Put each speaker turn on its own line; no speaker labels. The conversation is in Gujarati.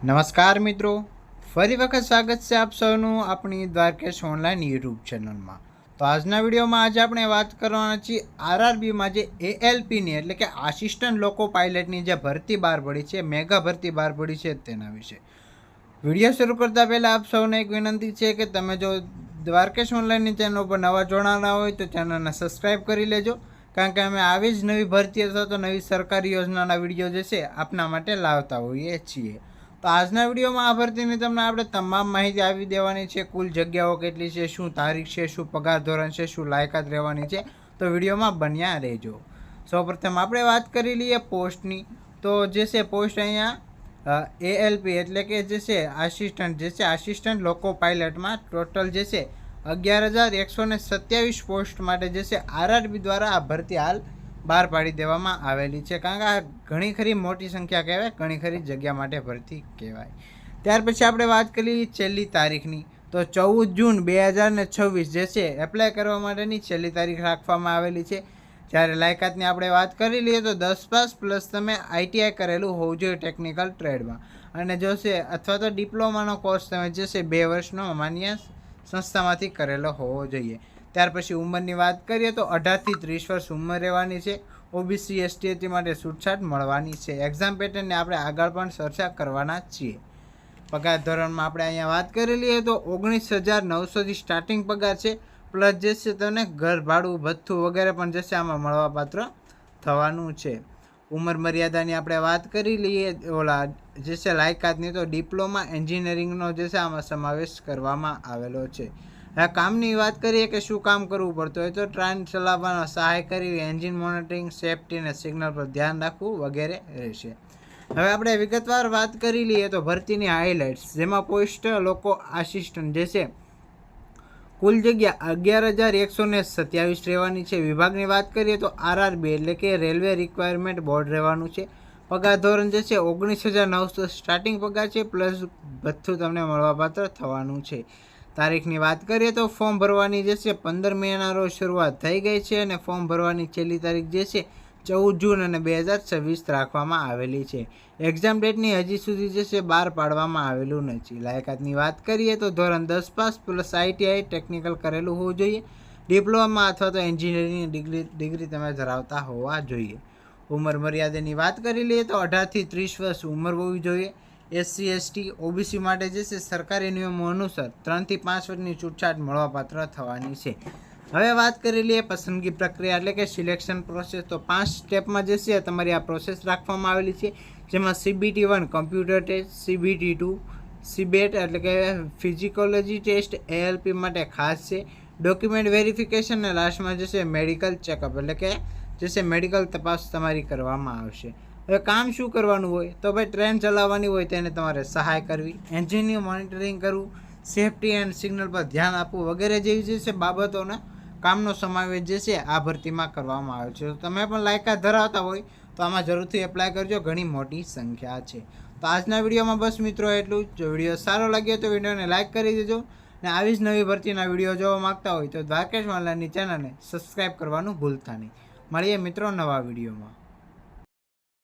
નમસ્કાર મિત્રો, ફરી વખત સ્વાગત છે આપ સૌનું આપણી દ્વારકેશ ઓનલાઈન યુટ્યુબ ચેનલમાં। તો આજના વિડીયોમાં આજે આપણે વાત કરવાના છીએ આરઆરબીમાં જે એએલપીની એટલે કે આસિસ્ટન્ટ લોકો પાયલટની જે ભરતી બહાર પડી છે, મેગા ભરતી બહાર પડી છે તેના વિશે। વિડીયો શરૂ કરતાં પહેલાં આપ સૌને એક વિનંતી છે કે તમે જો દ્વારકેશ ઓનલાઈનની ચેનલ ઉપર નવા જોડાના હોય તો ચેનલને સબસ્ક્રાઈબ કરી લેજો, કારણ કે અમે આવી જ નવી ભરતી અથવા તો નવી સરકારી યોજનાના વિડીયો જે છે આપના માટે લાવતા હોઈએ છીએ। તો આજના વિડીયોમાં આ ભરતીની તમને આપણે તમામ માહિતી આપી દેવાની છે। કુલ જગ્યાઓ કેટલી છે, શું તારીખ છે, શું પગાર ધોરણ છે, શું લાયકાત રહેવાની છે, તો વિડીયોમાં બન્યા રહેજો। સૌપ્રથમ આપણે વાત કરી લઈએ પોસ્ટની। તો જે છે પોસ્ટ અહીંયા એએલપી એટલે કે જે છે આસિસ્ટન્ટ લોકો પાયલટમાં ટોટલ જે છે 11,127 પોસ્ટ માટે જે છે આરઆરબી દ્વારા આ ભરતી હાલ બહાર પાડી દેવામાં આવેલી છે, કારણ કે આ ઘણી ખરી મોટી સંખ્યા કહેવાય, ઘણી ખરી જગ્યા માટે ભરતી કહેવાય। ત્યાર પછી આપણે વાત કરી છેલ્લી તારીખની। તો 14 જૂન 2026 જે છે એપ્લાય કરવા માટેની છેલ્લી તારીખ રાખવામાં આવેલી છે। જ્યારે લાયકાતની આપણે વાત કરી લઈએ તો 10 પાસ પ્લસ તમે આઈટીઆઈ કરેલું હોવું જોઈએ ટેકનિકલ ટ્રેડમાં, અને જો છે અથવા તો ડિપ્લોમાનો કોર્સ તમે જે છે 2 વર્ષનો માન્ય સંસ્થામાંથી કરેલો હોવો જોઈએ। ત્યાર પછી ઉંમરની વાત કરીએ તો 18 થી 30 વર્ષ ઉંમર રહેવાની છે। ઓબીસી એસટી માટે છૂટછાટ મળવાની છે। એક્ઝામ પેટર્નને આપણે આગળ પણ ચર્ચા કરવાના છીએ। પગાર ધોરણમાં આપણે અહીંયા વાત કરી લઈએ તો 19,900થી સ્ટાર્ટિંગ પગાર છે, પ્લસ જે છે તમને ઘર ભાડું ભથ્થું વગેરે પણ જે છે આમાં મળવાપાત્ર થવાનું છે। ઉંમર મર્યાદાની આપણે વાત કરી લઈએ જે છે લાયકાતની, તો ડિપ્લોમા એન્જિનિયરિંગનો જે છે આમાં સમાવેશ કરવામાં આવેલો છે। હવે કામની વાત કરીએ કે શું કામ કરવું પડતું હોય, તો ટ્રેન ચલાવવાનો સહાય કરવી, એન્જિન મોનિટરિંગ, સેફ્ટી અને સિગ્નલ પર ધ્યાન રાખવું વગેરે રહેશે। હવે આપણે વિગતવાર વાત કરી લઈએ તો ભરતીની હાઇલાઇટ્સ, જેમાં પોસ્ટ લોકો આસિસ્ટન્ટ જે છે કુલ જગ્યા 11,127 રહેવાની છે। વિભાગની વાત કરીએ તો આરઆરબી એટલે કે રેલવે રિક્વાયરમેન્ટ બોર્ડ રહેવાનું છે। પગાર ધોરણ જે છે 19,900 સ્ટાર્ટિંગ પગાર છે, પ્લસ ભથ્થું તમને મળવાપાત્ર થવાનું છે। તારીખની વાત કરીએ તો ફોર્મ ભરવાની જે છે 15 મેના રોજ શરૂઆત થઈ ગઈ છે, અને ફોર્મ ભરવાની છેલ્લી તારીખ જે છે 14 જૂન અને 2026 રાખવામાં આવેલી છે। એક્ઝામ ડેટની હજી સુધી જે છે બહાર પાડવામાં આવેલું નથી। લાયકાતની વાત કરીએ તો ધોરણ 10 પાસ પ્લસ આઈટીઆઈ ટેકનિકલ કરેલું હોવું જોઈએ, ડિપ્લોમા અથવા તો એન્જિનિયરિંગ ડિગ્રી તમે ધરાવતા હોવા જોઈએ। ઉંમર મર્યાદાની વાત કરી લઈએ તો 18 થી 30 વર્ષ ઉંમર હોવી જોઈએ। એસસી એસટી ઓબીસી માટે જે છે સરકારી નિયમો અનુસાર 3 થી 5 વર્ષની છૂટછાટ મળવાપાત્ર થવાની છે। હવે વાત કરી લઈએ પસંદગી પ્રક્રિયા એટલે કે સિલેક્શન પ્રોસેસ। તો 5 સ્ટેપમાં જે છે તમારી આ પ્રોસેસ રાખવામાં આવેલી છે, જેમાં CBT 1 computer test, CBT 2 CBET એટલે કે ફિઝિકોલોજી ટેસ્ટ એએલપી માટે ખાસ છે, ડોક્યુમેન્ટ વેરિફિકેશન, અને લાસ્ટમાં જે છે મેડિકલ ચેકઅપ એટલે કે જે છે મેડિકલ તપાસ તમારી કરવામાં આવશે। હવે કામ શું કરવાનું હોય, તો ભાઈ ટ્રેન ચલાવવાની હોય તેને તમારે સહાય કરવી, એન્જિનનું મોનિટરિંગ કરવું, સેફ્ટી એન્ડ સિગ્નલ પર ધ્યાન આપવું વગેરે જેવી જે છે બાબતોના કામનો સમાવેશ જે છે આ ભરતીમાં કરવામાં આવે છે। તો તમે પણ લાયકાત ધરાવતા હોય તો આમાં જરૂરથી એપ્લાય કરજો, ઘણી મોટી સંખ્યા છે। તો આજના વિડીયોમાં બસ મિત્રો એટલું જ। જો વિડીયો સારો લાગ્યો તો વિડીયોને લાઇક કરી દેજો, અને આવી જ નવી ભરતીના વિડીયો જોવા માગતા હોય તો દ્વારકેશ ઓનલાઈનની ચેનલને સબસ્ક્રાઈબ કરવાનું ભૂલતા નહીં। મળીએ મિત્રો નવા વિડીયોમાં।